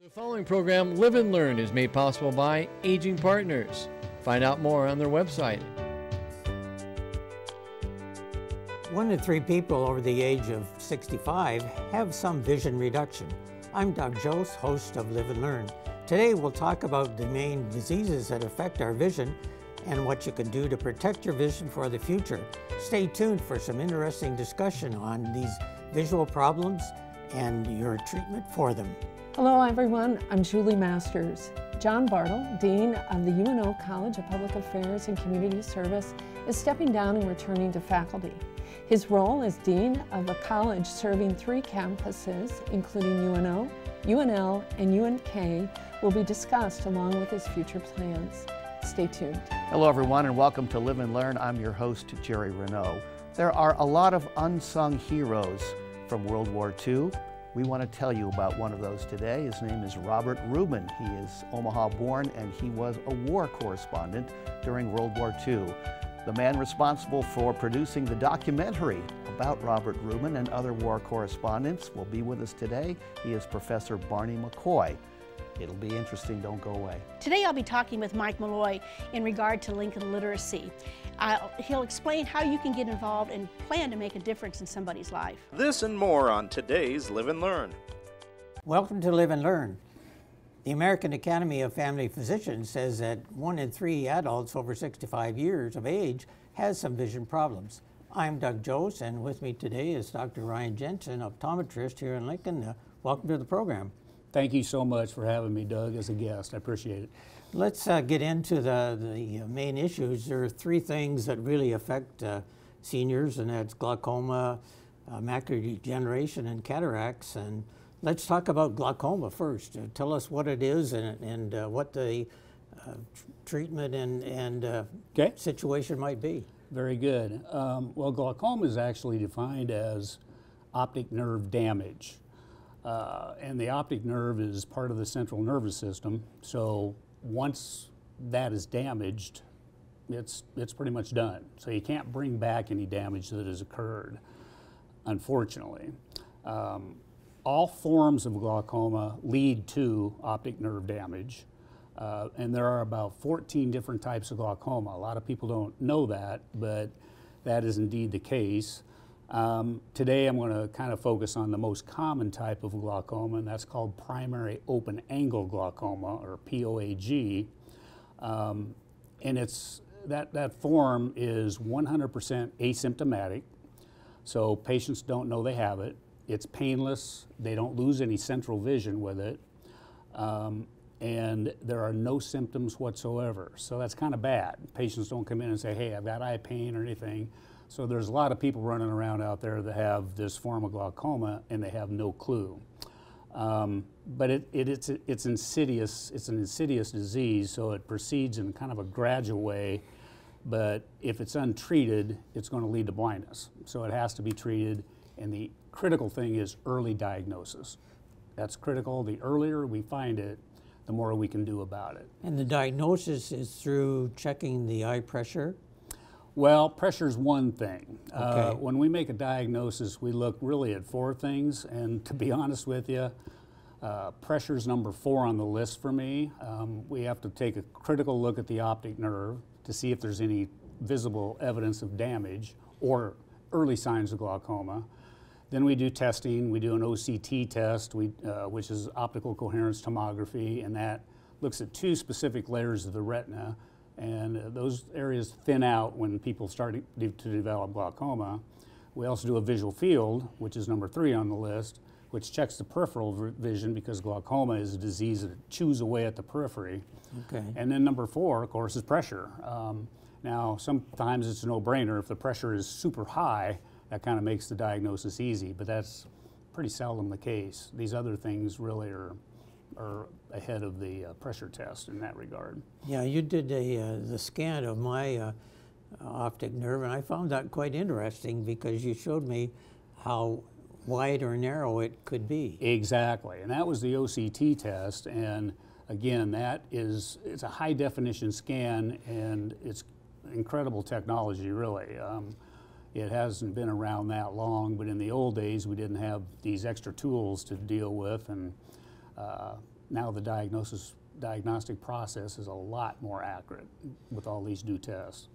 The following program, Live and Learn, is made possible by Aging Partners. Find out more on their website. 1 in 3 people over the age of 65 have some vision reduction. I'm Doug Jose, host of Live and Learn. Today we'll talk about the main diseases that affect our vision and what you can do to protect your vision for the future. Stay tuned for some interesting discussion on these visual problems and your treatment for them. Hello everyone, I'm Julie Masters. John Bartle, Dean of the UNO College of Public Affairs and Community Service, is stepping down and returning to faculty. His role as Dean of a college serving 3 campuses, including UNO, UNL, and UNK, will be discussed along with his future plans. Stay tuned. Hello everyone and welcome to Live and Learn. I'm your host, Jerry Renaud. There are a lot of unsung heroes from World War II. We want to tell you about one of those today. His name is Robert Reuben. He is Omaha born and he was a war correspondent during World War II. The man responsible for producing the documentary about Robert Reuben and other war correspondents will be with us today. He is Professor Barney McCoy. It'll be interesting, don't go away. Today I'll be talking with Mike Malloy in regard to Lincoln literacy. He'll explain how you can get involved and plan to make a difference in somebody's life. This and more on today's Live and Learn. Welcome to Live and Learn. The American Academy of Family Physicians says that 1 in 3 adults over 65 years of age has some vision problems. I'm Doug Jose, and with me today is Dr. Ryan Jensen, optometrist here in Lincoln. Welcome to the program. Thank you so much for having me, Doug, as a guest. I appreciate it. Let's get into the main issues. There are 3 things that really affect seniors, and that's glaucoma, macular degeneration, and cataracts. And let's talk about glaucoma first. Tell us what it is and what the treatment and situation might be. Very good. Well, glaucoma is actually defined as optic nerve damage. And the optic nerve is part of the central nervous system. So once that is damaged, it's pretty much done. So you can't bring back any damage that has occurred, unfortunately. All forms of glaucoma lead to optic nerve damage. And there are about 14 different types of glaucoma. A lot of people don't know that, but that is indeed the case. Today I'm going to kind of focus on the most common type of glaucoma, and that's called primary open angle glaucoma, or POAG. And that form is 100% asymptomatic, so patients don't know they have it. It's painless, they don't lose any central vision with it, and there are no symptoms whatsoever. So that's kind of bad. Patients don't come in and say, hey, I've got eye pain or anything. So there's a lot of people running around out there that have this form of glaucoma and they have no clue. But it's insidious. It's an insidious disease, so it proceeds in kind of a gradual way. But if it's untreated, it's going to lead to blindness. So it has to be treated, and the critical thing is early diagnosis. That's critical. The earlier we find it, the more we can do about it. And the diagnosis is through checking the eye pressure? Well, pressure is one thing. Okay. When we make a diagnosis, we look really at 4 things, and to be honest with you, pressure is number 4 on the list for me. We have to take a critical look at the optic nerve to see if there's any visible evidence of damage or early signs of glaucoma. Then we do testing. We do an OCT test, which is optical coherence tomography, and that looks at 2 specific layers of the retina. And those areas thin out when people start to develop glaucoma. We also do a visual field, which is number 3 on the list, which checks the peripheral vision because glaucoma is a disease that chews away at the periphery. Okay. And then number 4, of course, is pressure. Now, sometimes it's a no-brainer. If the pressure is super high, that kind of makes the diagnosis easy, but that's pretty seldom the case. These other things really are ahead of the pressure test in that regard. Yeah, you did the scan of my optic nerve, and I found that quite interesting because you showed me how wide or narrow it could be. Exactly, and that was the OCT test, and again, it's a high definition scan, and it's incredible technology, really. It hasn't been around that long, but in the old days, we didn't have these extra tools to deal with, and now the diagnostic process is a lot more accurate with all these new tests.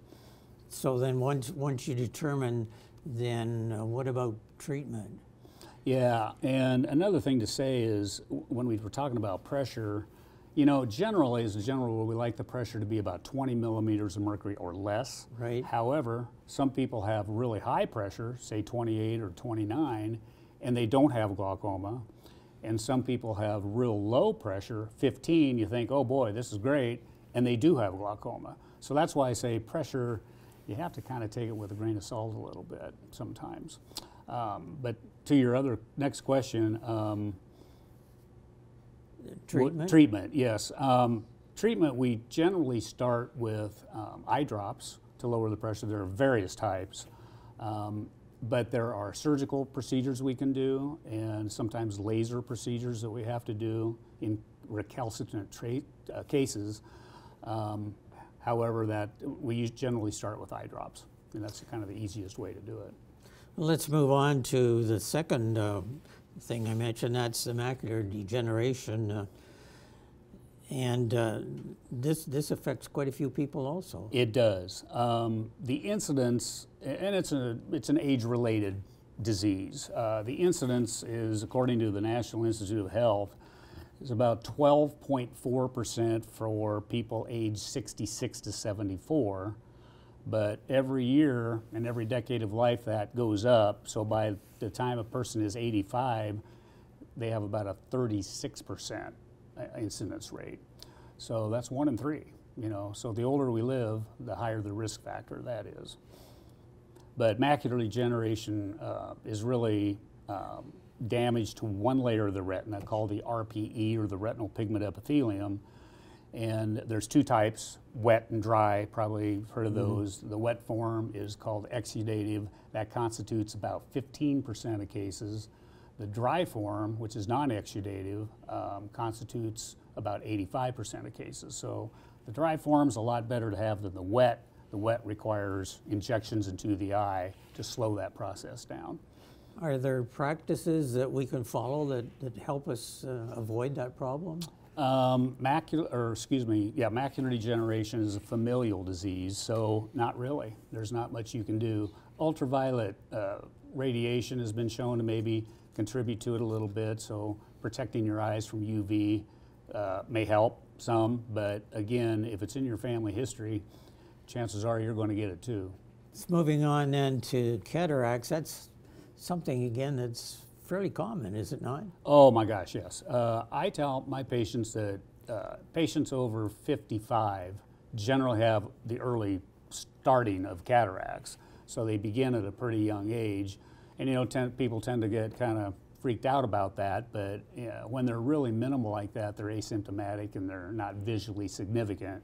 So then once you determine, then what about treatment? Yeah, and another thing to say is when we were talking about pressure, you know, generally, as a general rule, we like the pressure to be about 20 millimeters of mercury or less. Right. However, some people have really high pressure, say 28 or 29, and they don't have glaucoma. And some people have real low pressure, 15, you think, oh boy, this is great, and they do have glaucoma. So that's why I say pressure, you have to kind of take it with a grain of salt a little bit sometimes. But to your other next question, Treatment? Treatment, yes. Treatment, we generally start with eye drops to lower the pressure. There are various types, but there are surgical procedures we can do, and sometimes laser procedures that we have to do in recalcitrant cases. However, that we generally start with eye drops, and that's kind of the easiest way to do it. Well, let's move on to the second thing I mentioned, that's the macular degeneration. This affects quite a few people also. It does. The incidence, and it's an age-related disease. The incidence is, according to the National Institute of Health, is about 12.4% for people aged 66 to 74. But every year and every decade of life that goes up, so by the time a person is 85, they have about a 36% incidence rate. So that's 1 in 3, you know. So the older we live, the higher the risk factor that is. But macular degeneration is really damage to one layer of the retina called the RPE, or the retinal pigment epithelium. And there's 2 types, wet and dry, probably heard of those. The wet form is called exudative. That constitutes about 15% of cases. The dry form, which is non-exudative, constitutes about 85% of cases. So the dry form is a lot better to have than the wet. The wet requires injections into the eye to slow that process down. Are there practices that we can follow that help us avoid that problem? Macular degeneration is a familial disease, so not really. There's not much you can do. Ultraviolet radiation has been shown to maybe contribute to it a little bit, so protecting your eyes from UV may help some, but again, if it's in your family history, chances are you're going to get it too. Moving on then to cataracts, that's something again that's fairly common, is it not? Oh my gosh, yes. I tell my patients that patients over 55 generally have the early starting of cataracts. So they begin at a pretty young age. And you know, people tend to get kind of freaked out about that, but when they're really minimal like that, they're asymptomatic and they're not visually significant.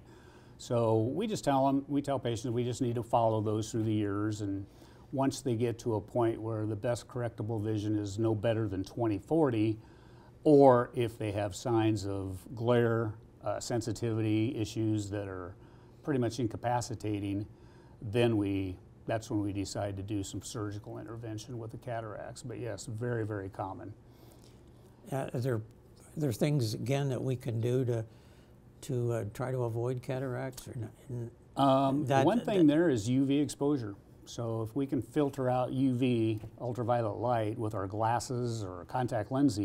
So we tell patients we just need to follow those through the years, and once they get to a point where the best correctable vision is no better than 20/40, or if they have signs of glare sensitivity issues that are pretty much incapacitating, then that's when we decide to do some surgical intervention with the cataracts. But yes, very, very common. Are there things again that we can do to try to avoid cataracts or not? One thing there is UV exposure. So if we can filter out UV, ultraviolet light, with our glasses or contact lenses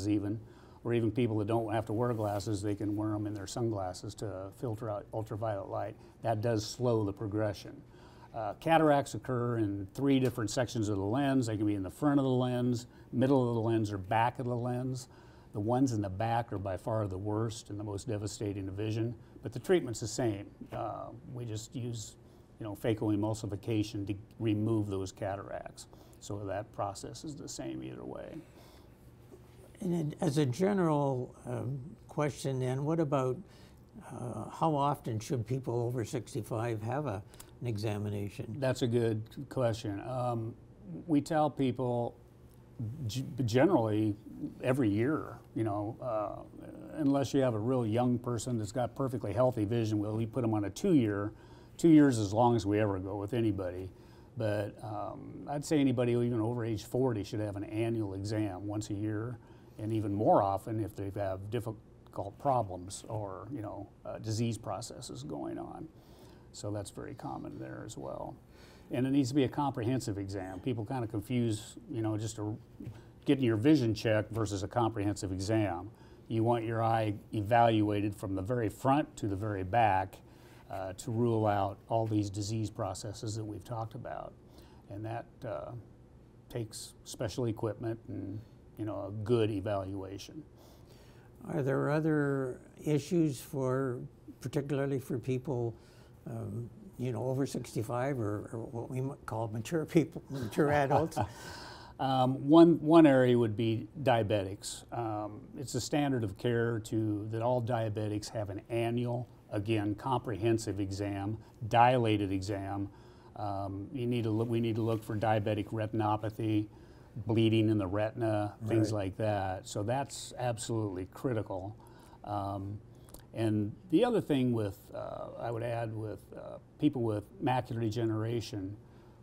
even, or even people that don't have to wear glasses, they can wear them in their sunglasses to filter out ultraviolet light. That does slow the progression. Cataracts occur in 3 different sections of the lens. They can be in the front of the lens, middle of the lens, or back of the lens. The ones in the back are by far the worst and the most devastating to vision, but the treatment's the same. We just use phacoemulsification to remove those cataracts. So that process is the same either way. And as a general question then, what about how often should people over 65 have an examination? That's a good question. We tell people generally every year, unless you have a real young person that's got perfectly healthy vision, we put them on a 2-year. 2 years as long as we ever go with anybody. But I'd say anybody even over age 40 should have an annual exam once a year. and even more often if they have difficult problems or, you know, disease processes going on. So that's very common there as well. And it needs to be a comprehensive exam. People kind of confuse, you know, just getting your vision checked versus a comprehensive exam. You want your eye evaluated from the very front to the very back to rule out all these disease processes that we've talked about. And that takes special equipment and, you know, a good evaluation. Are there other issues particularly for people, you know, over 65 or what we might call mature people, mature adults? One area would be diabetics. It's a standard of care that all diabetics have an annual, again, comprehensive exam, dilated exam. We need to look for diabetic retinopathy, bleeding in the retina, things like that. So that's absolutely critical. And the other thing I would add with people with macular degeneration,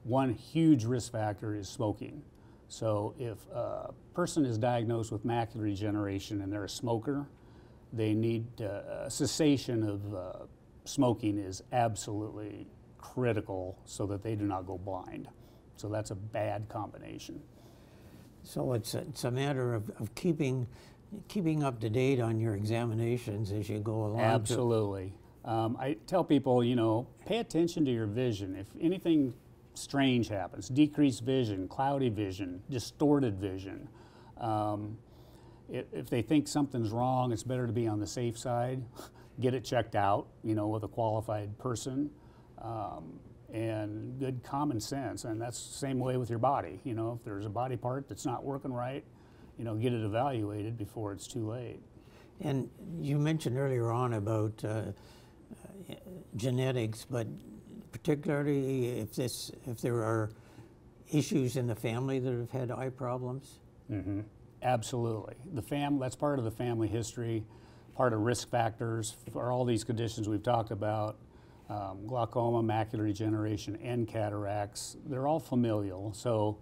one huge risk factor is smoking. So if a person is diagnosed with macular degeneration and they're a smoker, they need cessation of smoking is absolutely critical so that they do not go blind. So that's a bad combination. So it's a matter of keeping up to date on your examinations as you go along. Absolutely. I tell people, you know, pay attention to your vision. If anything strange happens, decreased vision, cloudy vision, distorted vision, if they think something's wrong, it's better to be on the safe side. Get it checked out, you know, with a qualified person. And good common sense, and that's the same way with your body. You know, if there's a body part that's not working right, you know, get it evaluated before it's too late. And you mentioned earlier on about genetics, but particularly if there are issues in the family that have had eye problems? Mm-hmm. Absolutely. That's part of the family history, part of risk factors for all these conditions we've talked about. Glaucoma, macular degeneration, and cataracts, they're all familial. So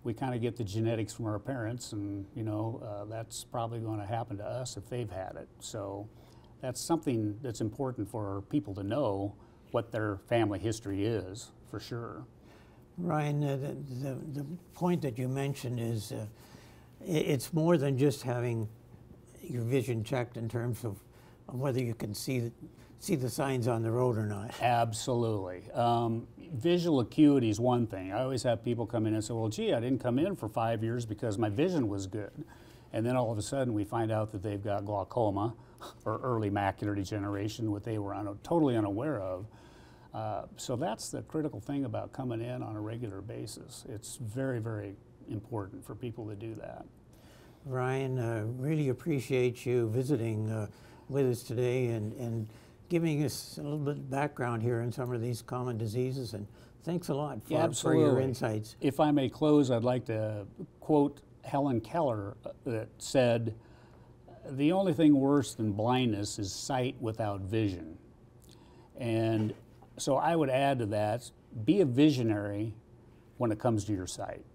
we kind of get the genetics from our parents, and, you know, that's probably going to happen to us if they've had it. So that's something that's important for people to know what their family history is, for sure. Ryan, the point that you mentioned is it's more than just having your vision checked in terms of whether you can see the signs on the road or not. Absolutely. Visual acuity is one thing. I always have people come in and say, well, gee, I didn't come in for 5 years because my vision was good. And then all of a sudden we find out that they've got glaucoma or early macular degeneration, what they were totally unaware of. So that's the critical thing about coming in on a regular basis. It's very, very important for people to do that. Ryan, really appreciate you visiting with us today and giving us a little bit of background here on some of these common diseases, and thanks a lot for your insights. If I may close, I'd like to quote Helen Keller that said, "The only thing worse than blindness is sight without vision." And so I would add to that, be a visionary when it comes to your sight.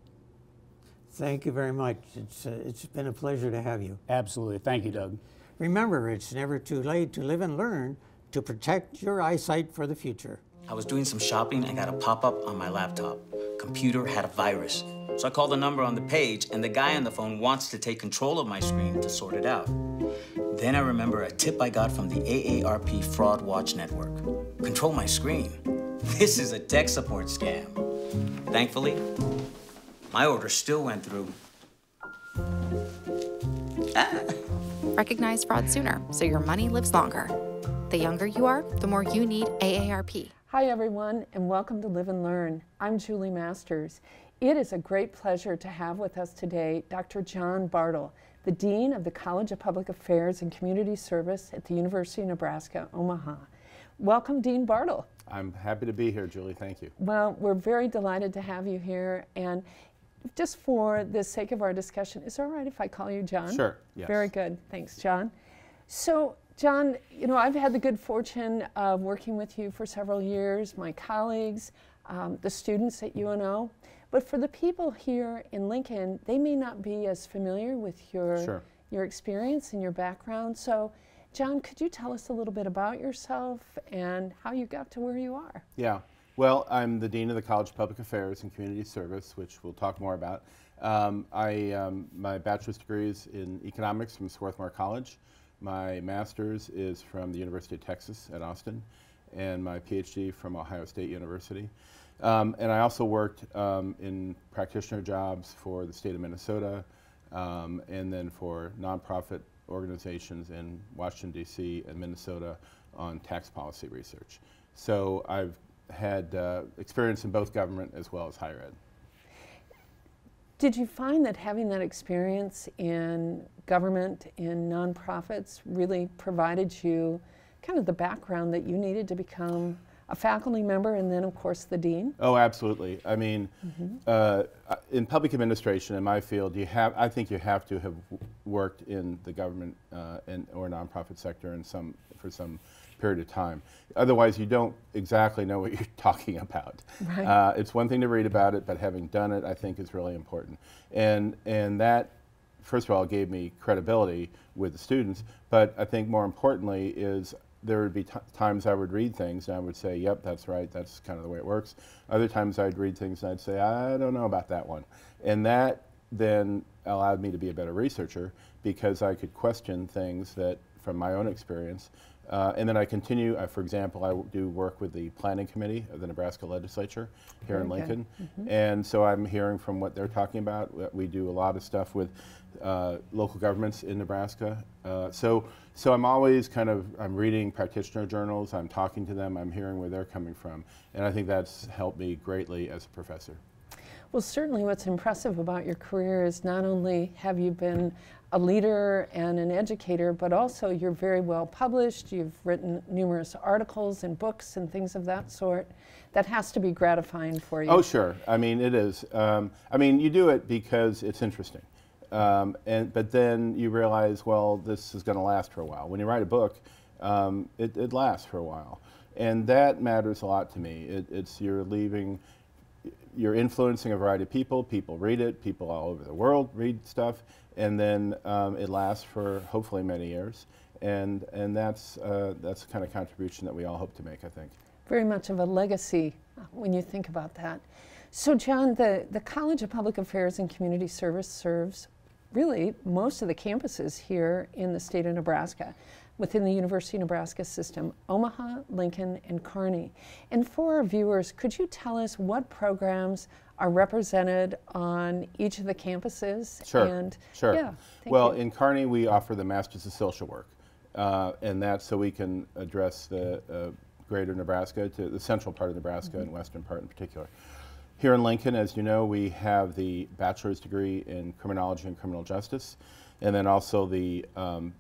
Thank you very much. It's been a pleasure to have you. Absolutely. Thank you, Doug. Remember, it's never too late to live and learn to protect your eyesight for the future. I was doing some shopping and got a pop-up on my laptop. Computer had a virus. So I called the number on the page, and the guy on the phone wants to take control of my screen to sort it out. Then I remember a tip I got from the AARP Fraud Watch Network. Control my screen. This is a tech support scam. Thankfully, my order still went through. Recognize fraud sooner so your money lives longer. The younger you are, the more you need AARP. Hi everyone, and welcome to Live and Learn. I'm Julie Masters. It is a great pleasure to have with us today Dr. John Bartle, the Dean of the College of Public Affairs and Community Service at the University of Nebraska, Omaha. Welcome, Dean Bartle. I'm happy to be here, Julie. Thank you. Well, we're very delighted to have you here, and just for the sake of our discussion, is it all right if I call you John? Sure, yes. Very good. Thanks, John. So, John, you know, I've had the good fortune of working with you for several years, my colleagues, the students at UNO. But for the people here in Lincoln, they may not be as familiar with your experience and your background. So, John, could you tell us a little bit about yourself and how you got to where you are? Yeah. Well, I'm the Dean of the College of Public Affairs and Community Service, which we'll talk more about. My bachelor's degree is in economics from Swarthmore College. My master's is from the University of Texas at Austin, and my PhD from Ohio State University. And I also worked in practitioner jobs for the state of Minnesota, and then for nonprofit organizations in Washington, D.C. and Minnesota on tax policy research. So I've had experience in both government as well as higher ed. Did you find that having that experience in government, in nonprofits, really provided you kind of the background that you needed to become a faculty member and then, of course, the dean? Oh, absolutely. I mean, in public administration, in my field, I think you have to have worked in the government or nonprofit sector for some period of time. Otherwise, you don't exactly know what you're talking about. Right. It's one thing to read about it, but having done it, I think, is really important. And that, first of all, gave me credibility with the students, but I think more importantly is there would be times I would read things and I would say, yep, that's right, that's kind of the way it works. Other times I'd read things and I'd say, I don't know about that one. And that then allowed me to be a better researcher because I could question things that from my own experience. And then I continue, for example, I do work with the planning committee of the Nebraska legislature here in Lincoln. And so I'm hearing from what they're talking about. We do a lot of stuff with local governments in Nebraska. So I'm always I'm reading practitioner journals, I'm talking to them, I'm hearing where they're coming from. And I think that's helped me greatly as a professor. Well, certainly what's impressive about your career is not only have you been a leader and an educator, but also you're very well published, you've written numerous articles and books and things of that sort. That has to be gratifying for you. Oh, sure. I mean, it is. I mean, you do it because it's interesting. But then you realize, well, this is going to last for a while. When you write a book, it lasts for a while. And that matters a lot to me. You're influencing a variety of people. People read it. People all over the world read stuff. And then it lasts for hopefully many years. And that's the kind of contribution that we all hope to make, I think. Very much of a legacy when you think about that. So, John, the College of Public Affairs and Community Service serves really most of the campuses here in the state of Nebraska within the University of Nebraska system, Omaha, Lincoln, and Kearney. And for our viewers, could you tell us what programs are represented on each of the campuses? Sure, sure. Yeah, well, in Kearney, we offer the Masters of Social Work, and that's so we can address the greater Nebraska, to the central part of Nebraska and western part in particular. Here in Lincoln, as you know, we have the bachelor's degree in criminology and criminal justice, and then also the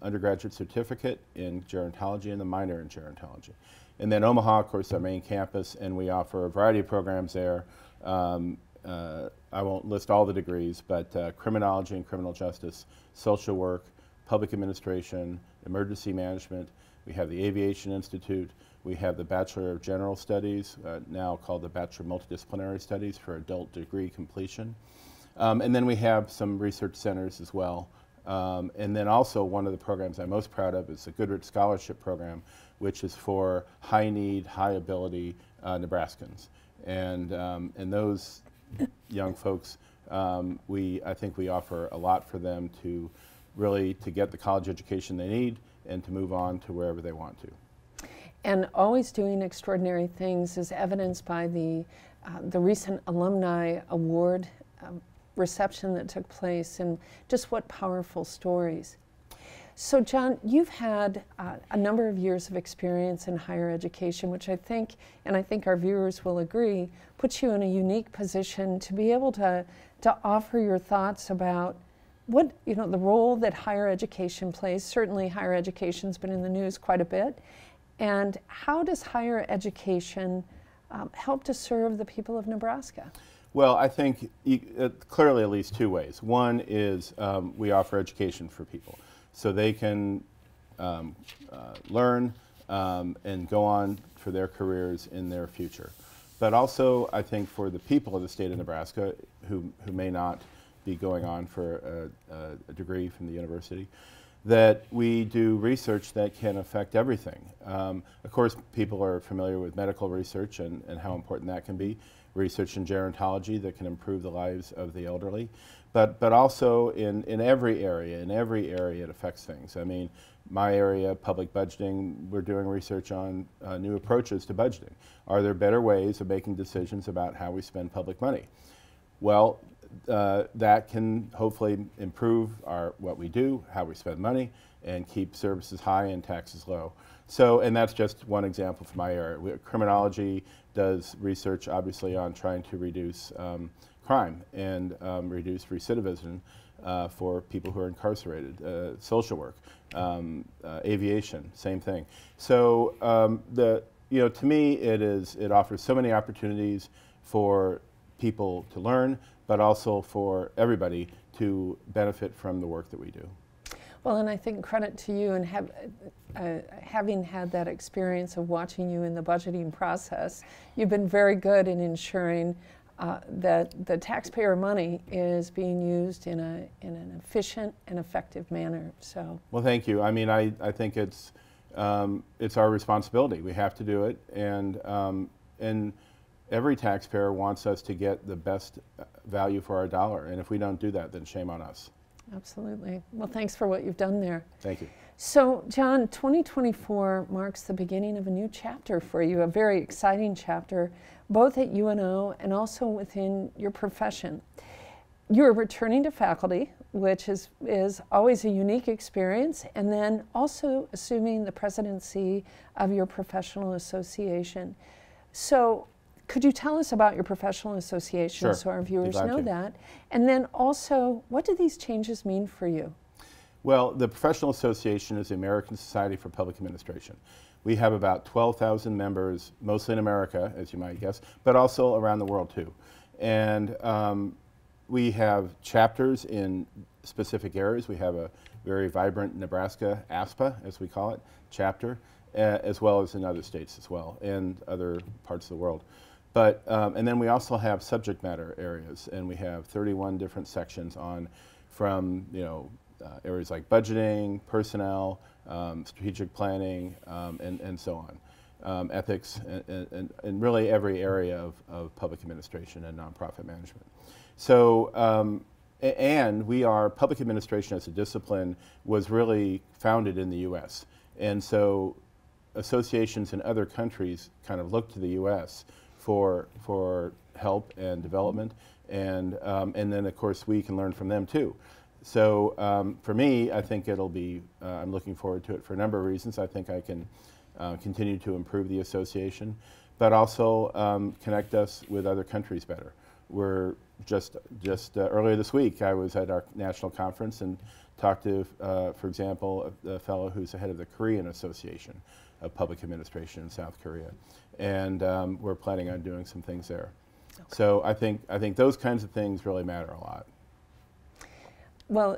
undergraduate certificate in gerontology and the minor in gerontology. And then Omaha, of course, our main campus, and we offer a variety of programs there. I won't list all the degrees, but criminology and criminal justice, social work, public administration, emergency management. We have the Aviation Institute. We have the Bachelor of General Studies, now called the Bachelor of Multidisciplinary Studies for adult degree completion. And then we have some research centers as well. And then also one of the programs I'm most proud of is the Goodrich Scholarship Program, which is for high need, high ability Nebraskans. And those young folks, I think we offer a lot for them to really to get the college education they need and to move on to wherever they want to. And always doing extraordinary things is evidenced by the recent alumni award reception that took place, and just what powerful stories. So, John, you've had a number of years of experience in higher education, which I think, and I think our viewers will agree, puts you in a unique position to be able to offer your thoughts about what, the role that higher education plays. Certainly higher education's been in the news quite a bit. And how does higher education help to serve the people of Nebraska? Well, I think clearly at least two ways. One is we offer education for people so they can learn and go on for their careers in their future. but also I think for the people of the state of Nebraska who may not be going on for a degree from the university, that we do research that can affect everything. Of course, people are familiar with medical research and how important that can be. Research in gerontology that can improve the lives of the elderly, but also in every area it affects things. I mean, my area, public budgeting, we're doing research on new approaches to budgeting. Are there better ways of making decisions about how we spend public money? Well, that can hopefully improve what we do, how we spend money, and keep services high and taxes low. So, and that's just one example from my area. Criminology does research, obviously, on trying to reduce crime and reduce recidivism for people who are incarcerated. Social work, aviation, same thing. So, to me, it offers so many opportunities for people to learn, but also for everybody to benefit from the work that we do. Well, and I think credit to you and having had that experience of watching you in the budgeting process, you've been very good in ensuring that the taxpayer money is being used in an efficient and effective manner. So. Well, thank you. I mean, I think it's our responsibility. We have to do it, and every taxpayer wants us to get the best value for our dollar, and if we don't do that, then shame on us. Absolutely. Well, thanks for what you've done there. Thank you. So, John, 2024 marks the beginning of a new chapter for you, a very exciting chapter, both at UNO and also within your profession. You're returning to faculty, which is always a unique experience, and then also assuming the presidency of your professional association. So, could you tell us about your professional association Sure. so our viewers know that? And then also, what do these changes mean for you? Well, the Professional Association is the American Society for Public Administration. We have about 12,000 members, mostly in America, as you might guess, but also around the world too. And we have chapters in specific areas. We have a very vibrant Nebraska ASPA, as we call it, chapter, as well as in other states as well, and other parts of the world. But, and then we also have subject matter areas, and we have 31 different sections on from, areas like budgeting, personnel, strategic planning, and so on, ethics, and really every area of public administration and nonprofit management. So, and public administration as a discipline was really founded in the U.S. And so associations in other countries kind of look to the U.S. for help and development, and then of course we can learn from them too. So for me, I think it'll be, I'm looking forward to it for a number of reasons. I think I can continue to improve the association, but also connect us with other countries better. We're just earlier this week, I was at our national conference and talked to, for example, a fellow who's the head of the Korean Association of Public Administration in South Korea, and we're planning on doing some things there. Okay. So I think those kinds of things really matter a lot. Well,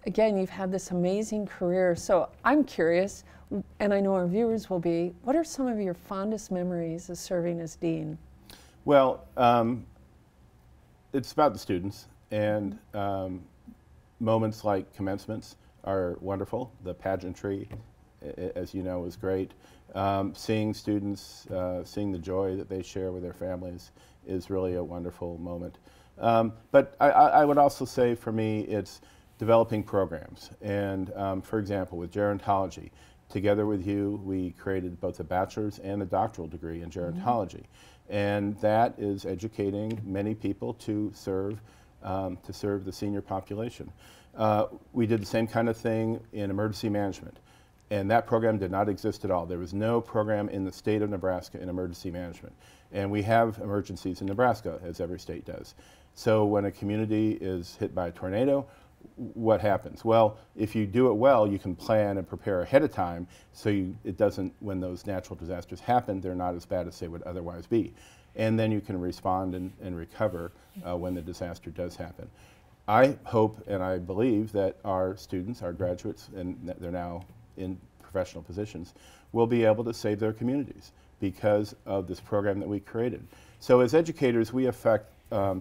again, you've had this amazing career, so I'm curious, and I know our viewers will be, what are some of your fondest memories of serving as dean? Well, it's about the students, and moments like commencements are wonderful. The pageantry, as you know, is great. Seeing students, seeing the joy that they share with their families is really a wonderful moment. But I would also say for me it's developing programs. And for example, with gerontology, together with you, we created both a bachelor's and a doctoral degree in gerontology. And that is educating many people to serve the senior population. We did the same kind of thing in emergency management. And that program did not exist at all. There was no program in the state of Nebraska in emergency management. And we have emergencies in Nebraska, as every state does. So when a community is hit by a tornado, what happens? Well, if you do it well, you can plan and prepare ahead of time so it doesn't, when those natural disasters happen, they're not as bad as they would otherwise be. And then you can respond and recover when the disaster does happen. I hope and I believe that our students, our graduates, and they're now in professional positions, will be able to save their communities. because of this program that we created. So as educators, we affect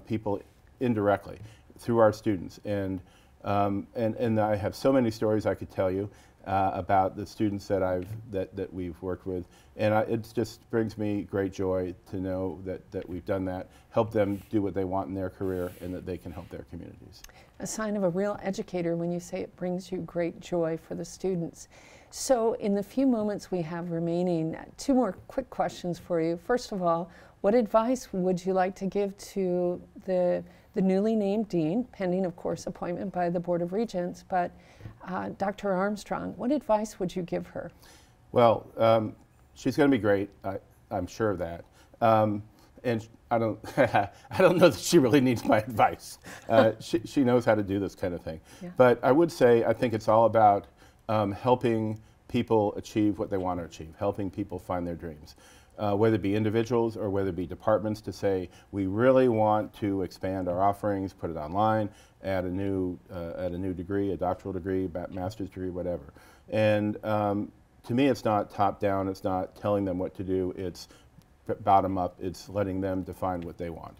people indirectly through our students. And I have so many stories I could tell you about the students that we've worked with, and it just brings me great joy to know that we've done that, help them do what they want in their career, and that they can help their communities. A sign of a real educator when you say it brings you great joy for the students. So in the few moments we have remaining, 2 more quick questions for you. First of all, what advice would you like to give to the newly named dean, pending, of course, appointment by the Board of Regents, but Dr. Armstrong, what advice would you give her? Well, she's going to be great. I'm sure of that. And I don't, I don't know that she really needs my advice. She knows how to do this kind of thing. Yeah. But I would say I think it's all about helping people achieve what they want to achieve, helping people find their dreams. Whether it be individuals or whether it be departments, to say we really want to expand our offerings, put it online, add a new degree, a doctoral degree, master's degree, whatever. And to me, it's not top down. It's not telling them what to do. It's bottom up. It's letting them define what they want.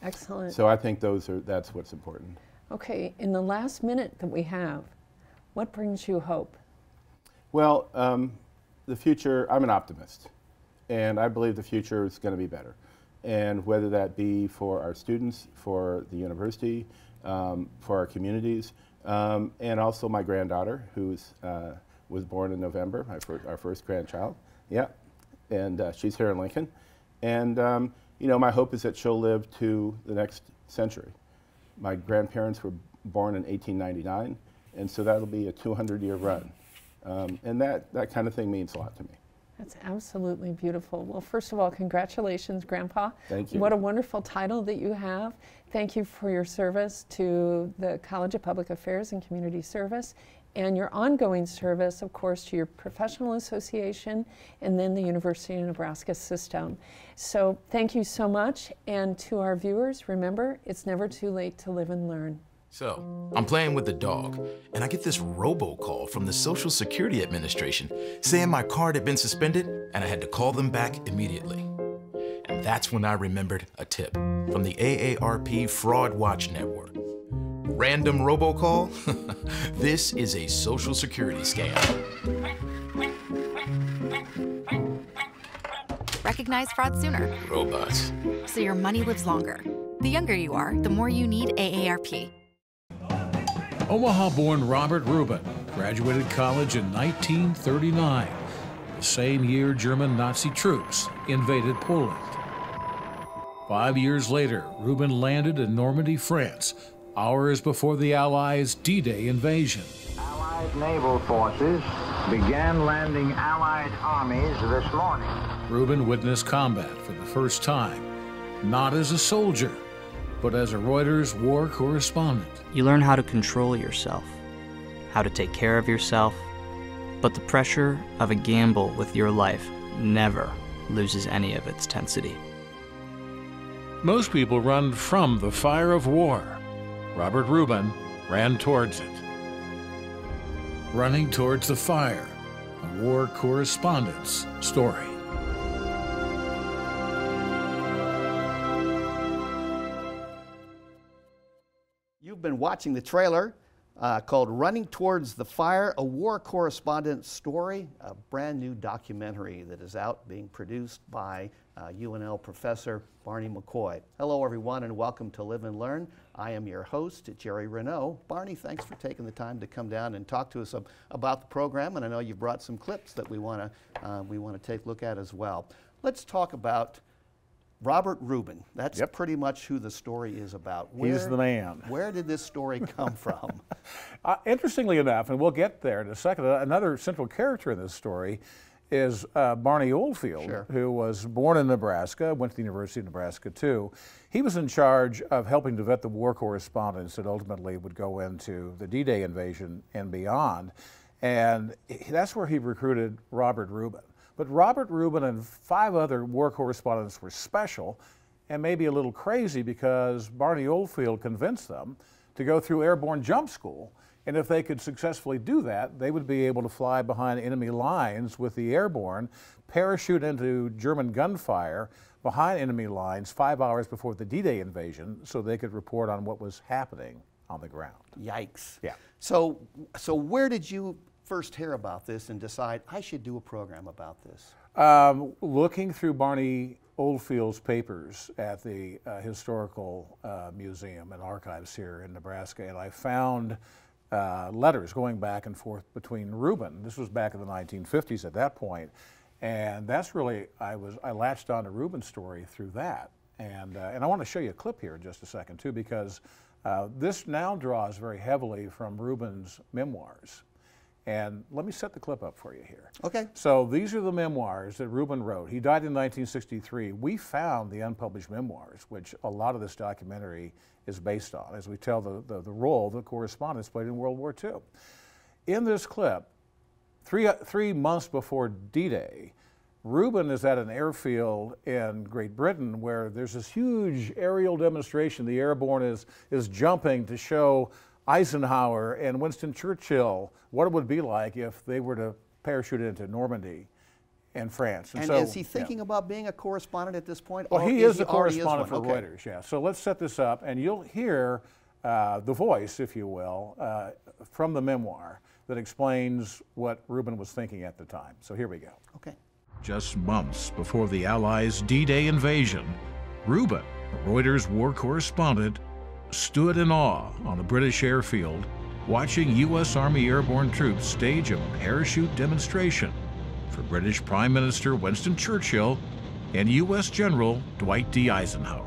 Excellent. So I think that's what's important. Okay, in the last minute that we have, what brings you hope? Well, the future. I'm an optimist. And I believe the future is going to be better. And whether that be for our students, for the university, for our communities, and also my granddaughter, who was born in November, our first grandchild. Yeah, and she's here in Lincoln. And you know, my hope is that she'll live to the next century. My grandparents were born in 1899, and so that'll be a 200-year run. And that kind of thing means a lot to me. That's absolutely beautiful. Well, first of all, congratulations, Grandpa. Thank you. What a wonderful title that you have. Thank you for your service to the College of Public Affairs and Community Service, and your ongoing service, of course, to your professional association and then the University of Nebraska system. So thank you so much. And to our viewers, remember, it's never too late to live and learn. So, I'm playing with the dog, and I get this robocall from the Social Security Administration saying my card had been suspended and I had to call them back immediately. And that's when I remembered a tip from the AARP Fraud Watch Network. Random robocall? This is a Social Security scam. Recognize fraud sooner. Robots. So your money lives longer. The younger you are, the more you need AARP. Omaha-born Robert Reuben graduated college in 1939, the same year German Nazi troops invaded Poland. 5 years later, Reuben landed in Normandy, France, hours before the Allies' D-Day invasion. Allied naval forces began landing Allied armies this morning. Reuben witnessed combat for the first time, not as a soldier, but as a Reuters war correspondent. You learn how to control yourself, how to take care of yourself, but the pressure of a gamble with your life never loses any of its tensity. Most people run from the fire of war. Robert Reuben ran towards it. Running Towards the Fire, a war correspondent's story. You've been watching the trailer called Running Towards the Fire, a war correspondent story, a brand new documentary that is out being produced by UNL professor Barney McCoy. Hello everyone and welcome to Live and Learn. I am your host, Jerry Renaud. Barney, thanks for taking the time to come down and talk to us about the program, and I know you've brought some clips that we want to take a look at as well. Let's talk about Robert Reuben. That's pretty much who the story is about. He's the man. Where did this story come from? Interestingly enough, and we'll get there in a second, another central character in this story is Barney Oldfield, who was born in Nebraska, went to the University of Nebraska too. He was in charge of helping to vet the war correspondents that ultimately would go into the D-Day invasion and beyond. And that's where he recruited Robert Reuben. But Robert Reuben and 5 other war correspondents were special and maybe a little crazy because Barney Oldfield convinced them to go through airborne jump school And if they could successfully do that, they would be able to fly behind enemy lines with the airborne, parachute into German gunfire behind enemy lines 5 hours before the D-Day invasion so they could report on what was happening on the ground. Yikes. Yeah. So where did you first hear about this and decide I should do a program about this? Looking through Barney Oldfield's papers at the Historical Museum and Archives here in Nebraska, and I found letters going back and forth between Reuben. This was back in the 1950s at that point, and that's really, I latched on to Reuben's story through that. And I want to show you a clip here in just a second too, because this now draws very heavily from Reuben's memoirs. And let me set the clip up for you here. Okay. So these are the memoirs that Reuben wrote. He died in 1963. We found the unpublished memoirs, which a lot of this documentary is based on, as we tell the role the correspondents played in World War II. In this clip, three months before D-Day, Reuben is at an airfield in Great Britain where there's this huge aerial demonstration. The airborne is jumping to show Eisenhower and Winston Churchill what it would be like if they were to parachute into Normandy and France. And so, is he thinking about being a correspondent at this point? Well, he is a correspondent for Reuters, yeah. So let's set this up, and you'll hear the voice, if you will, from the memoir that explains what Reuben was thinking at the time. So here we go. Okay. Just months before the Allies' D-Day invasion, Reuben, a Reuters war correspondent, stood in awe on a British airfield watching U.S. Army airborne troops stage a parachute demonstration for British Prime Minister Winston Churchill and U.S. General Dwight D. Eisenhower.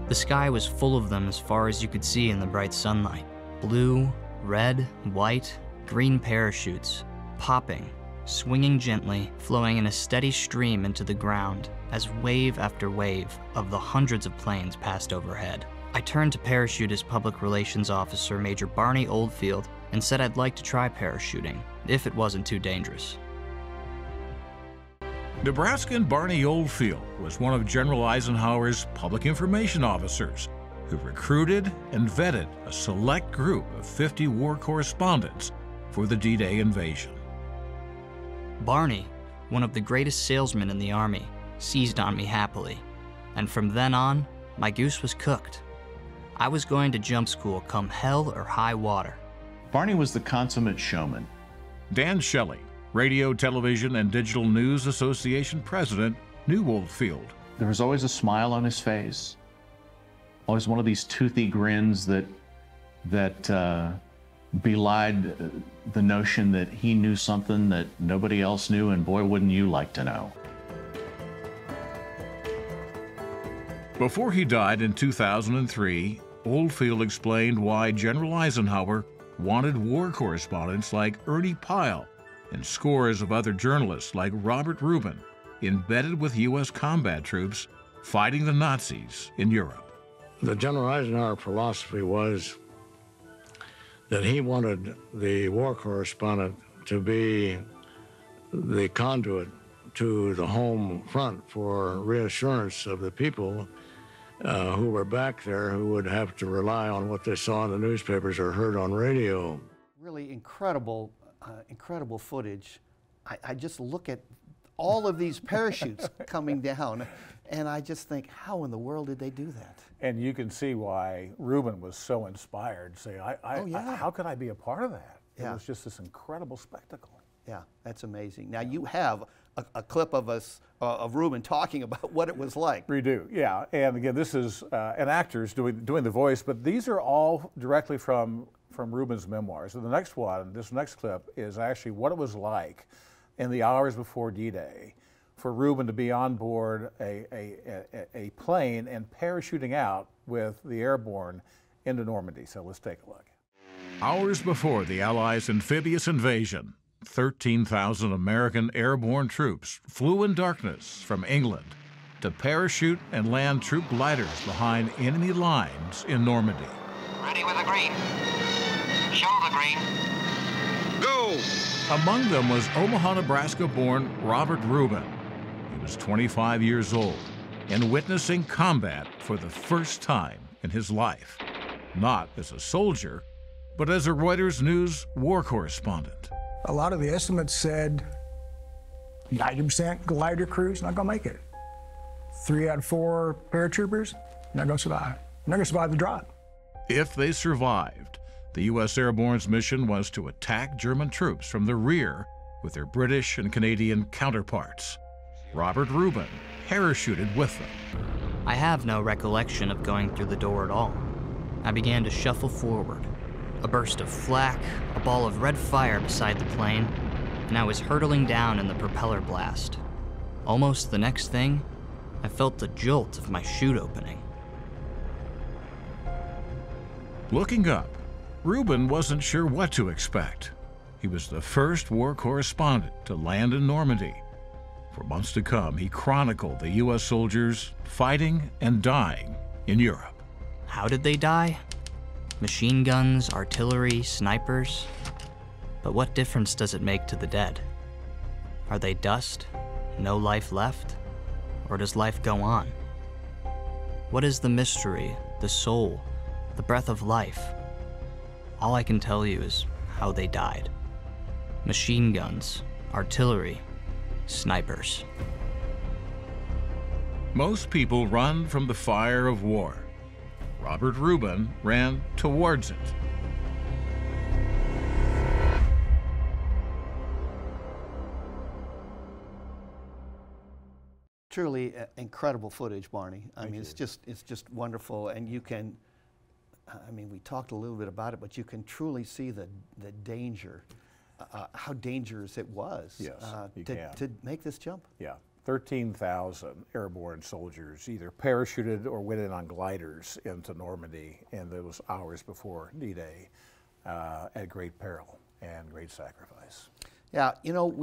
The sky was full of them as far as you could see in the bright sunlight. Blue, red, white, green parachutes, popping, swinging gently, flowing in a steady stream into the ground as wave after wave of the hundreds of planes passed overhead. I turned to parachutist public relations officer Major Barney Oldfield and said I'd like to try parachuting, if it wasn't too dangerous. Nebraskan Barney Oldfield was one of General Eisenhower's public information officers who recruited and vetted a select group of 50 war correspondents for the D-Day invasion. Barney, one of the greatest salesmen in the Army, seized on me happily, and from then on, my goose was cooked. I was going to jump school come hell or high water. Barney was the consummate showman. Dan Shelley, Radio, Television, and Digital News Association president, knew Oldfield. There was always a smile on his face, always one of these toothy grins that belied the notion that he knew something that nobody else knew, and boy, wouldn't you like to know. Before he died in 2003, Oldfield explained why General Eisenhower wanted war correspondents like Ernie Pyle and scores of other journalists like Robert Reuben embedded with U.S. combat troops fighting the Nazis in Europe. The General Eisenhower philosophy was that he wanted the war correspondent to be the conduit to the home front for reassurance of the people who were back there, who would have to rely on what they saw in the newspapers or heard on radio. Really incredible, incredible footage. I just look at all of these parachutes coming down, and I just think, how in the world did they do that? And you can see why Reuben was so inspired, saying, how could I be a part of that? It was just this incredible spectacle. Yeah, that's amazing. Now you have a clip of us, of Reuben talking about what it was like. We do, yeah. And again, this is an actor's doing the voice, but these are all directly from Reuben's memoirs. And the next one, this next clip, is actually what it was like in the hours before D-Day for Reuben to be on board a plane and parachuting out with the airborne into Normandy. So let's take a look. Hours before the Allies' amphibious invasion, 13,000 American airborne troops flew in darkness from England to parachute and land troop gliders behind enemy lines in Normandy. Ready with the green. Show the green. Go! Among them was Omaha, Nebraska-born Robert Reuben. He was 25 years old and witnessing combat for the first time in his life. not as a soldier, but as a Reuters News war correspondent. A lot of the estimates said 90% glider crews not gonna make it. 3 out of 4 paratroopers not gonna survive. Not gonna survive the drop. If they survived, the U.S. Airborne's mission was to attack German troops from the rear with their British and Canadian counterparts. Robert Reuben parachuted with them. I have no recollection of going through the door at all. I began to shuffle forward. A burst of flak, a ball of red fire beside the plane, and I was hurtling down in the propeller blast. Almost the next thing, I felt the jolt of my chute opening. Looking up, Reuben wasn't sure what to expect. He was the first war correspondent to land in Normandy. For months to come, he chronicled the U.S. soldiers fighting and dying in Europe. How did they die? Machine guns, artillery, snipers. But what difference does it make to the dead? Are they dust? No life left? Or does life go on? What is the mystery, the soul, the breath of life? All I can tell you is how they died. Machine guns, artillery, snipers. Most people run from the fire of war. Robert Reuben ran towards it. Truly incredible footage, Barney. I mean, it's just wonderful, and you can, I mean, we talked a little bit about it, but you can truly see the danger, how dangerous it was to make this jump. Yeah, 13,000 airborne soldiers either parachuted or went in on gliders into Normandy in those hours before D-Day at great peril and great sacrifice. Yeah, you know,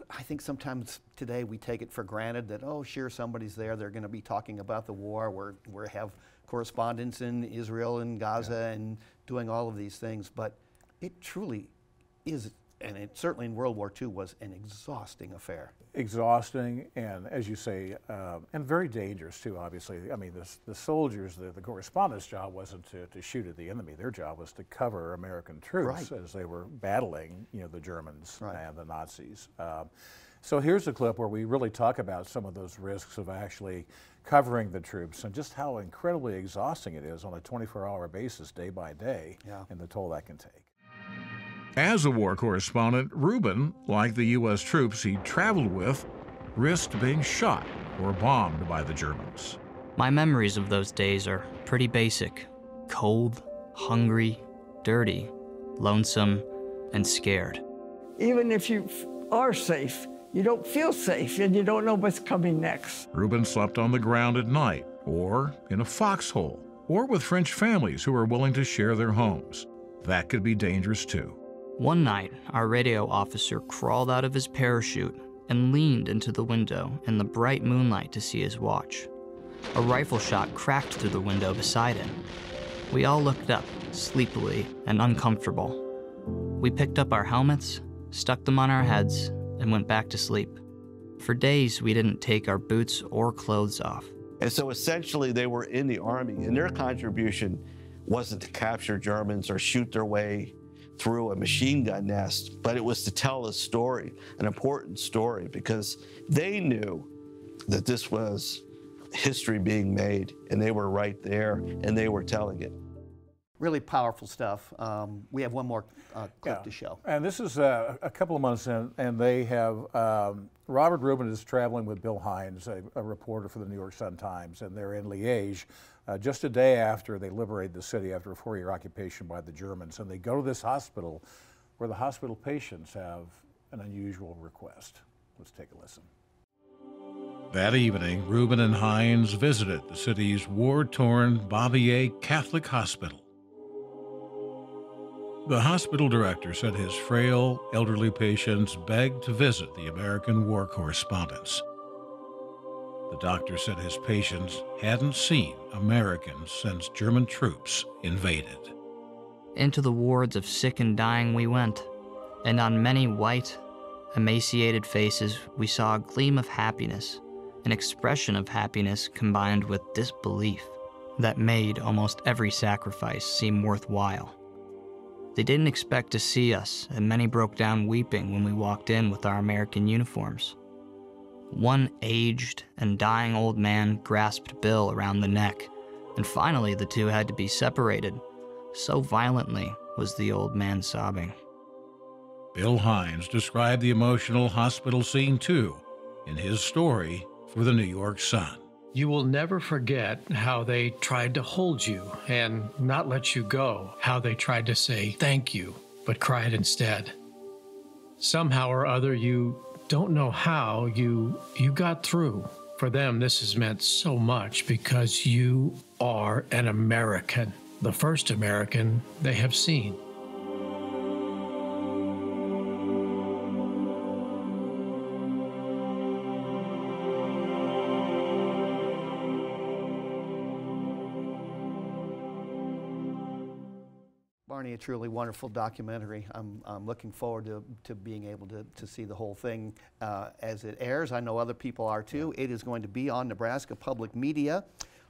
I think sometimes today we take it for granted that, oh, sure, somebody's there, they're going to be talking about the war, we have correspondents in Israel and Gaza and doing all of these things, but it truly is, and it certainly in World War II was an exhausting affair. Exhausting, and as you say, and very dangerous too, obviously. I mean, the soldiers, the correspondents' job wasn't to shoot at the enemy. Their job was to cover American troops as they were battling, you know, the Germans and the Nazis. So here's a clip where we really talk about some of those risks of actually covering the troops and just how incredibly exhausting it is on a 24-hour basis, day by day, and the toll that can take. As a war correspondent, Reuben, like the U.S. troops he traveled with, risked being shot or bombed by the Germans. My memories of those days are pretty basic. Cold, hungry, dirty, lonesome, and scared. Even if you are safe, you don't feel safe and you don't know what's coming next. Reuben slept on the ground at night, or in a foxhole, or with French families who were willing to share their homes. That could be dangerous too. One night, our radio officer crawled out of his parachute and leaned into the window in the bright moonlight to see his watch. A rifle shot cracked through the window beside him. We all looked up, sleepily and uncomfortable. We picked up our helmets, stuck them on our heads, and went back to sleep. For days, we didn't take our boots or clothes off. And so essentially, they were in the Army, and their contribution wasn't to capture Germans or shoot their way through a machine gun nest, but it was to tell a story, an important story, because they knew that this was history being made, and they were right there, and they were telling it. Really powerful stuff. We have one more clip to show. And this is a couple of months in, and they have, Robert Reuben is traveling with Bill Hines, a reporter for the New York Sun-Times, and they're in Liège just a day after they liberated the city after a 4-year occupation by the Germans. And they go to this hospital where the hospital patients have an unusual request. Let's take a listen. That evening, Reuben and Hines visited the city's war-torn Babier Catholic Hospital. The hospital director said his frail, elderly patients begged to visit the American war correspondents. The doctor said his patients hadn't seen Americans since German troops invaded. Into the wards of sick and dying we went, and on many white, emaciated faces we saw a gleam of happiness, an expression of happiness combined with disbelief. that made almost every sacrifice seem worthwhile. They didn't expect to see us, and many broke down weeping when we walked in with our American uniforms. One aged and dying old man grasped Bill around the neck, and finally the two had to be separated. So violently was the old man sobbing. Bill Hines described the emotional hospital scene too in his story for the New York Sun. You will never forget how they tried to hold you and not let you go, how they tried to say thank you, but cried instead. Somehow or other, you don't know how, you got through. For them, this has meant so much because you are an American, the first American they have seen. Barney, a truly wonderful documentary. I'm looking forward to being able to see the whole thing as it airs. I know other people are too. It is going to be on Nebraska Public Media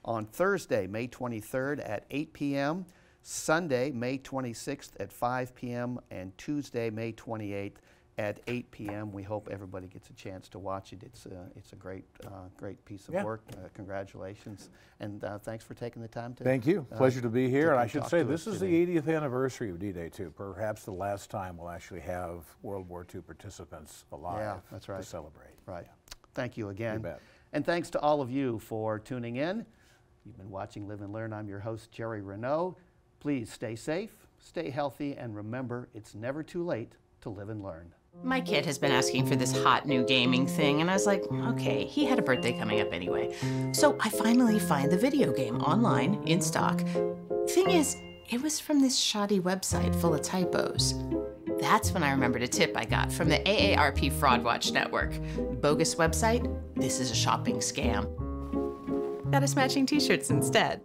on Thursday, May 23rd at 8 p.m., Sunday, May 26th at 5 p.m., and Tuesday, May 28th at 8 p.m. We hope everybody gets a chance to watch it. It's a great piece of work. Congratulations, and thanks for taking the time to. Thank you. Pleasure to be here. And I should say this is the 80th anniversary of D-Day too. Perhaps the last time we'll actually have World War II participants alive. That's right. To celebrate. Right. Thank you again. You bet. And thanks to all of you for tuning in. You've been watching Live and Learn. I'm your host, Jerry Renaud. Please stay safe, stay healthy, and remember, it's never too late to live and learn. My kid has been asking for this hot new gaming thing, and I was like, okay, he had a birthday coming up anyway. So I finally find the video game online, in stock. Thing is, it was from this shoddy website full of typos. That's when I remembered a tip I got from the AARP Fraud Watch Network. Bogus website, this is a shopping scam. Got us matching t-shirts instead.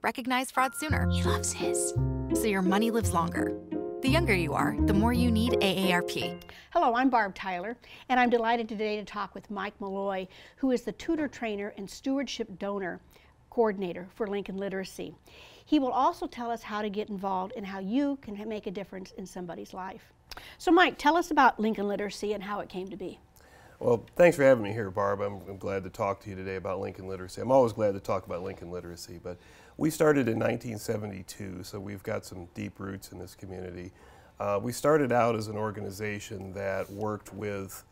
Recognize fraud sooner. He loves his. So your money lives longer. The younger you are, the more you need AARP. Hello, I'm Barb Tyler, and I'm delighted today to talk with Mike Malloy, who is the tutor trainer and stewardship donor coordinator for Lincoln Literacy. He will also tell us how to get involved and how you can make a difference in somebody's life. So Mike, tell us about Lincoln Literacy and how it came to be. Well, thanks for having me here, Barb. I'm glad to talk to you today about Lincoln Literacy. I'm always glad to talk about Lincoln Literacy, but we started in 1972, so we've got some deep roots in this community. We started out as an organization that worked with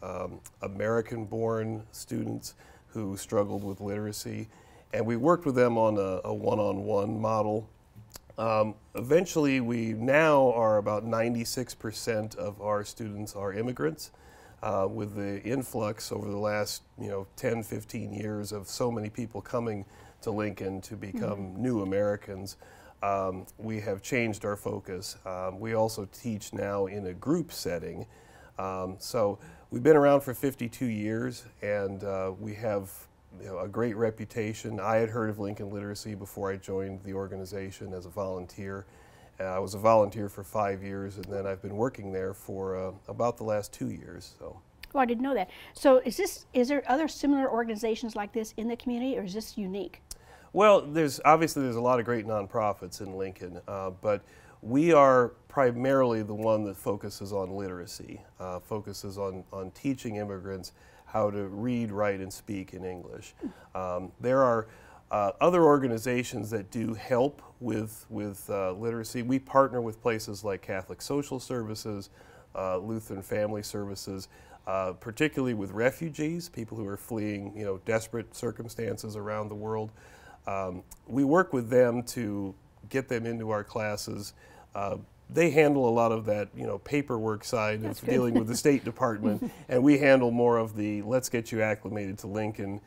American-born students who struggled with literacy, and we worked with them on a one-on-one model. Eventually, we now are about 96% of our students are immigrants. With the influx over the last 10, 15 years of so many people coming to Lincoln to become new Americans, we have changed our focus. We also teach now in a group setting. So we've been around for 52 years, and we have a great reputation. I had heard of Lincoln Literacy before I joined the organization as a volunteer. I was a volunteer for 5 years, and then I've been working there for about the last 2 years. So. Oh, I didn't know that. So is there other similar organizations like this in the community, or is this unique? Well, obviously there's a lot of great nonprofits in Lincoln, but we are primarily the one that focuses on literacy, focuses on teaching immigrants how to read, write, and speak in English. There are other organizations that do help with literacy. We partner with places like Catholic Social Services, Lutheran Family Services, particularly with refugees, people who are fleeing desperate circumstances around the world. We work with them to get them into our classes. They handle a lot of that paperwork side of dealing with the State Department, and we handle more of the let's get you acclimated to Lincoln,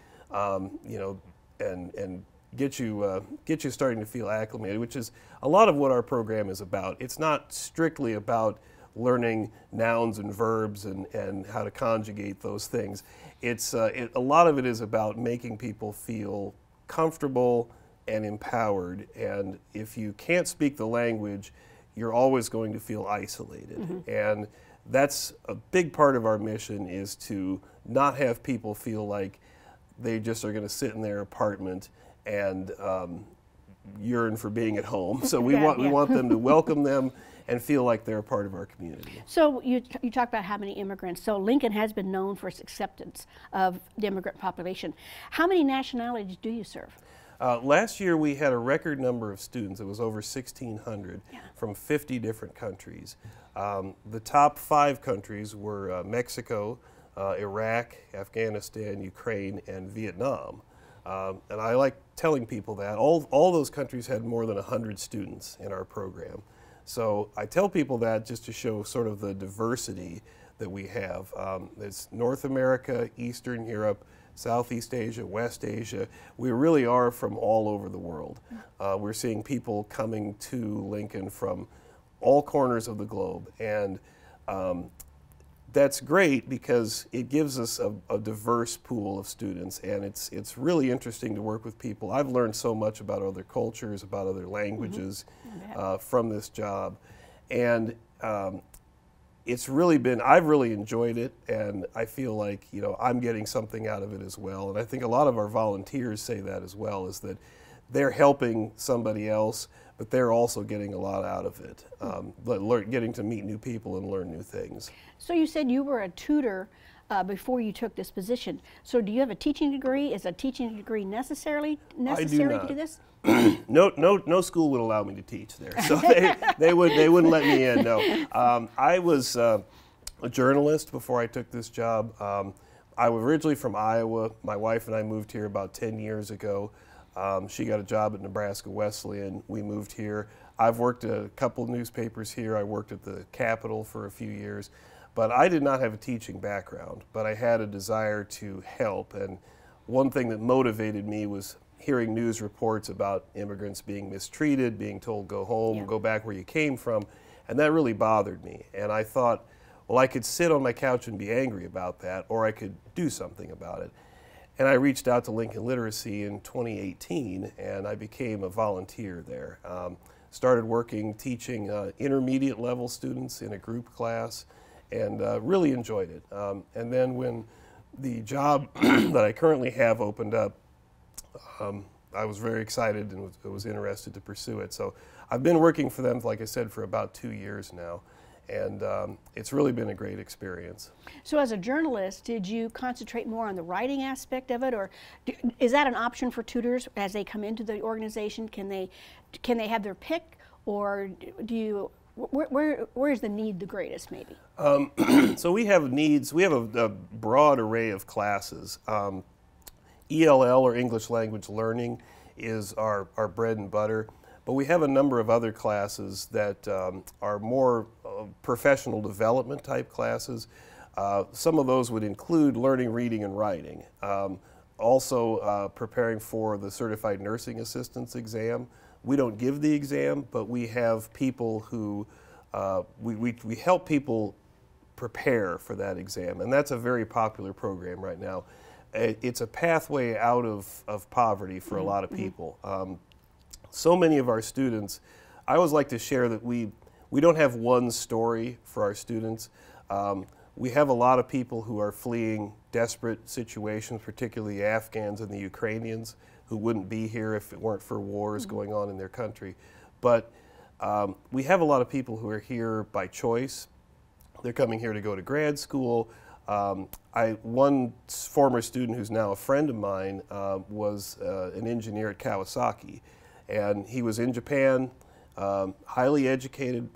and get you starting to feel acclimated, which is a lot of what our program is about. It's not strictly about learning nouns and verbs and how to conjugate those things. A lot of it is about making people feel comfortable and empowered, and if you can't speak the language, you're always going to feel isolated. And that's a big part of our mission, is to not have people feel like they just are going to sit in their apartment and yearn for being at home. So we want them to welcome them and feel like they're a part of our community. So you talk about how many immigrants. So Lincoln has been known for its acceptance of the immigrant population. How many nationalities do you serve? Last year we had a record number of students. It was over 1,600 from 50 different countries. The top 5 countries were Mexico, Iraq, Afghanistan, Ukraine, and Vietnam. And I like telling people that all those countries had more than 100 students in our program. So I tell people that just to show sort of the diversity that we have. It's North America, Eastern Europe, Southeast Asia, West Asia. We really are from all over the world. We're seeing people coming to Lincoln from all corners of the globe. And that's great because it gives us a diverse pool of students, and it's really interesting to work with people. I've learned so much about other cultures, about other languages from this job, and it's really been, I've really enjoyed it, and I feel like, you know, I'm getting something out of it as well. And I think a lot of our volunteers say that as well, is that they're helping somebody else, but they're also getting a lot out of it, getting to meet new people and learn new things. So you said you were a tutor before you took this position. So do you have a teaching degree? Is a teaching degree necessary to do this? No school would allow me to teach there, so they wouldn't let me in. No, I was a journalist before I took this job. I was originally from Iowa. My wife and I moved here about 10 years ago. She got a job at Nebraska Wesleyan. We moved here. I've worked at a couple newspapers here. I worked at the Capitol for a few years, but I did not have a teaching background, but I had a desire to help. And one thing that motivated me was hearing news reports about immigrants being mistreated, being told go home, go back where you came from, and that really bothered me. And I thought, well, I could sit on my couch and be angry about that, or I could do something about it. And I reached out to Lincoln Literacy in 2018, and I became a volunteer there. Started working, teaching intermediate level students in a group class, and really enjoyed it. And then when the job that I currently have opened up, I was very excited and was interested to pursue it. So I've been working for them, like I said, for about 2 years now. And it's really been a great experience. So as a journalist, did you concentrate more on the writing aspect of it, or is that an option for tutors as they come into the organization? Can they have their pick, or do you, where is the need the greatest, maybe? So we have needs. We have a broad array of classes. ELL, or English Language Learning, is our bread and butter. But we have a number of other classes that are more professional development type classes. Some of those would include learning, reading, and writing. Also preparing for the Certified Nursing Assistants exam. We don't give the exam, but we have people who, we help people prepare for that exam. And that's a very popular program right now. It's a pathway out of poverty for a lot of people. So many of our students, I always like to share that we don't have one story for our students. We have a lot of people who are fleeing desperate situations, particularly the Afghans and the Ukrainians, who wouldn't be here if it weren't for wars going on in their country. But we have a lot of people who are here by choice. They're coming here to go to grad school. One former student who's now a friend of mine was an engineer at Kawasaki. And he was in Japan, highly educated,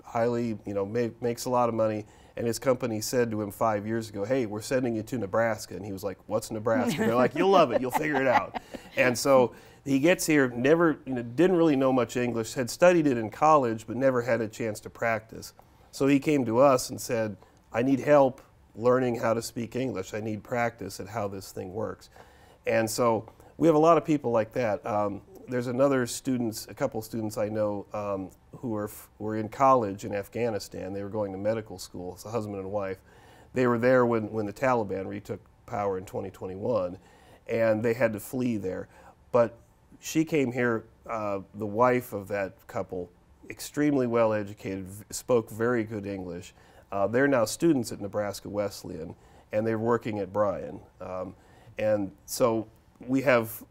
makes a lot of money, and his company said to him 5 years ago, hey, we're sending you to Nebraska. And he was like, what's Nebraska? They're like, you'll love it, you'll figure it out. And so he gets here, didn't really know much English, had studied it in college, but never had a chance to practice. So he came to us and said, I need help learning how to speak English. I need practice at how this thing works. And so we have a lot of people like that. There's a couple students I know who were in college in Afghanistan. They were going to medical school. It's a husband and wife. They were there when the Taliban retook power in 2021, and they had to flee there. But she came here, the wife of that couple, extremely well educated, spoke very good English. They're now students at Nebraska Wesleyan, and they're working at Bryan. And so we have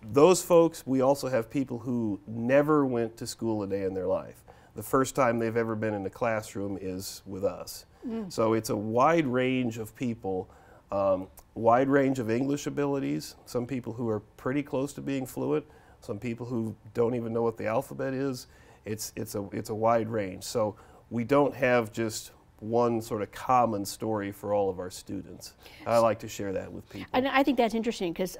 Those folks, we also have people who never went to school a day in their life. The first time they've ever been in a classroom is with us. So it's a wide range of people, wide range of English abilities, some people who are pretty close to being fluent, some people who don't even know what the alphabet is. It's a wide range. So we don't have just one sort of common story for all of our students. I like to share that with people. And I think that's interesting because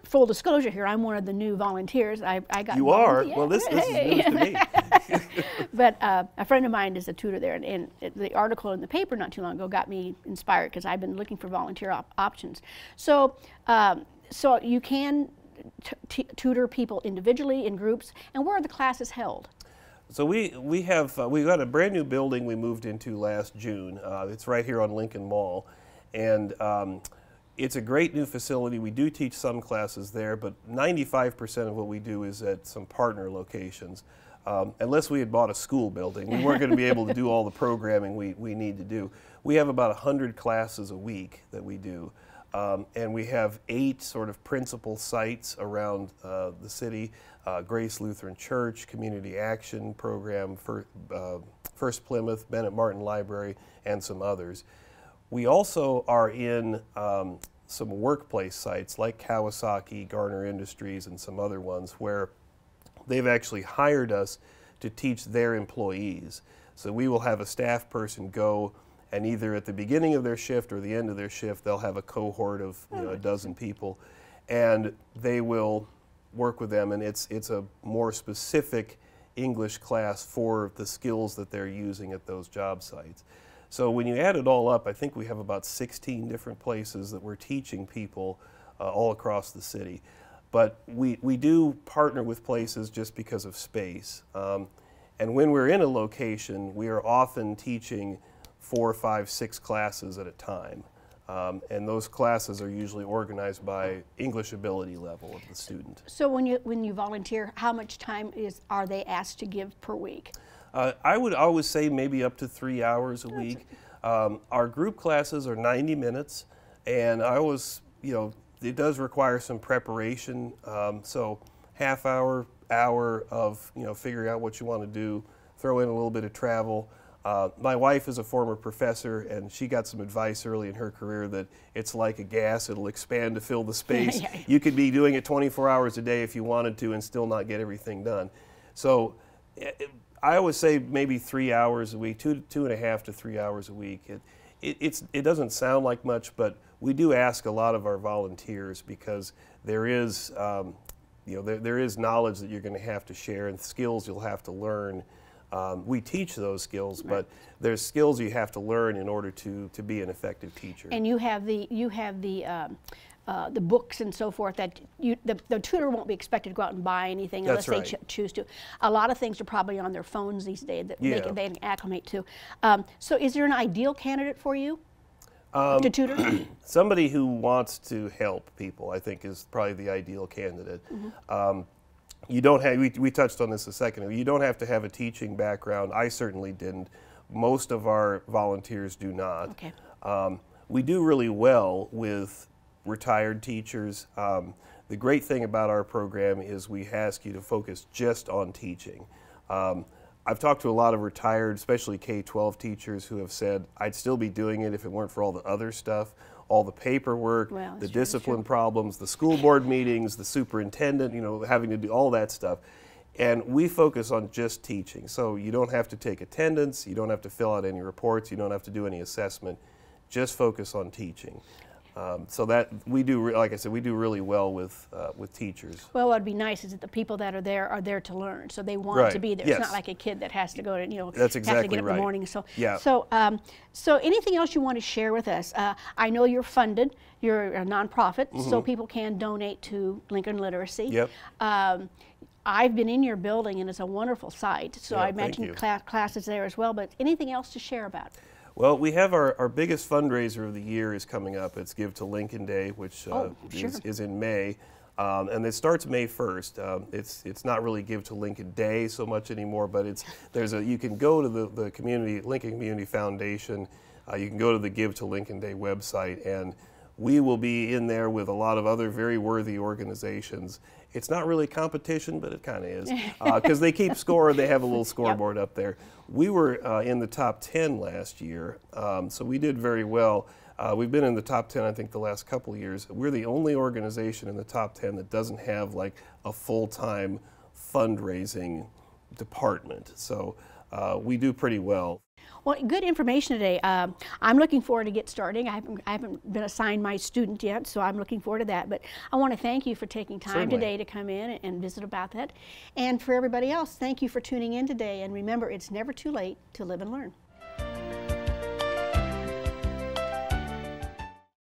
full disclosure here, I'm one of the new volunteers. I got You are? Yeah. Well, this is news to me. But a friend of mine is a tutor there, and the article in the paper not too long ago got me inspired because I've been looking for volunteer options. So, so you can tutor people individually in groups, and where are the classes held? So we got a brand new building we moved into last June. It's right here on Lincoln Mall, and it's a great new facility. We do teach some classes there, but 95% of what we do is at some partner locations. Unless we had bought a school building, we weren't going to be able to do all the programming we need to do. We have about 100 classes a week that we do, and we have 8 sort of principal sites around the city. Grace Lutheran Church, Community Action Program, First Plymouth, Bennett Martin Library, and some others. We also are in some workplace sites like Kawasaki, Garner Industries, and some other ones where they've actually hired us to teach their employees. So we will have a staff person go, and either at the beginning of their shift or the end of their shift, they'll have a cohort of a dozen people, and they will work with them, and it's a more specific English class for the skills that they're using at those job sites. So when you add it all up, I think we have about 16 different places that we're teaching people all across the city. But we do partner with places just because of space. And when we're in a location, we are often teaching 4, 5, 6 classes at a time. And those classes are usually organized by English ability level of the student. So when you volunteer, how much time are they asked to give per week? I would always say maybe up to 3 hours a week. Our group classes are 90 minutes, and I always, it does require some preparation. So half hour of, figuring out what you want to do, throw in a little bit of travel. My wife is a former professor, and she got some advice early in her career that it's like a gas, it'll expand to fill the space. You could be doing it 24 hours a day if you wanted to and still not get everything done. So I always say maybe 3 hours a week, 2.5 to 3 hours a week. It doesn't sound like much, but we do ask a lot of our volunteers because there is, there is knowledge that you're going to have to share and skills you'll have to learn. We teach those skills, but there's skills you have to learn in order to be an effective teacher. And you have the books and so forth that the tutor won't be expected to go out and buy anything unless they choose to. A lot of things are probably on their phones these days that they can acclimate to. So is there an ideal candidate for you to tutor? Somebody who wants to help people, I think, is probably the ideal candidate. You don't have, we touched on this a second ago, you don't have to have a teaching background. I certainly didn't. Most of our volunteers do not. Okay. We do really well with retired teachers. The great thing about our program is we ask you to focus just on teaching. I've talked to a lot of retired, especially K-12 teachers who have said, I'd still be doing it if it weren't for all the other stuff, all the paperwork, the discipline problems, the school board meetings, the superintendent, having to do all that stuff. And we focus on just teaching. So you don't have to take attendance, you don't have to fill out any reports, you don't have to do any assessment, just focus on teaching. So that we do, like I said, we do really well with teachers. Well, what'd be nice is that the people that are there to learn, so they want to be there. Yes. It's not like a kid that has to go to, That's exactly have to get up in the morning. So, so anything else you want to share with us? I know you're funded. You're a nonprofit, so people can donate to Lincoln Literacy. Yep. I've been in your building, and it's a wonderful site. So I imagine classes there as well. But anything else to share about? Well, we have our biggest fundraiser of the year is coming up. It's Give to Lincoln Day, which is in May, and it starts May 1st. It's not really Give to Lincoln Day so much anymore, but you can go to the Lincoln Community Foundation. You can go to the Give to Lincoln Day website, and we will be in there with a lot of other very worthy organizations. It's not really competition, but it kind of is, because they keep score. They have a little scoreboard up there. We were in the top 10 last year, so we did very well. We've been in the top 10, I think, the last couple of years. We're the only organization in the top 10 that doesn't have like a full-time fundraising department. So we do pretty well. Well, good information today. I'm looking forward to get starting. I haven't been assigned my student yet, so I'm looking forward to that. But I want to thank you for taking time today to come in and visit about that. And for everybody else, thank you for tuning in today. And remember, it's never too late to live and learn.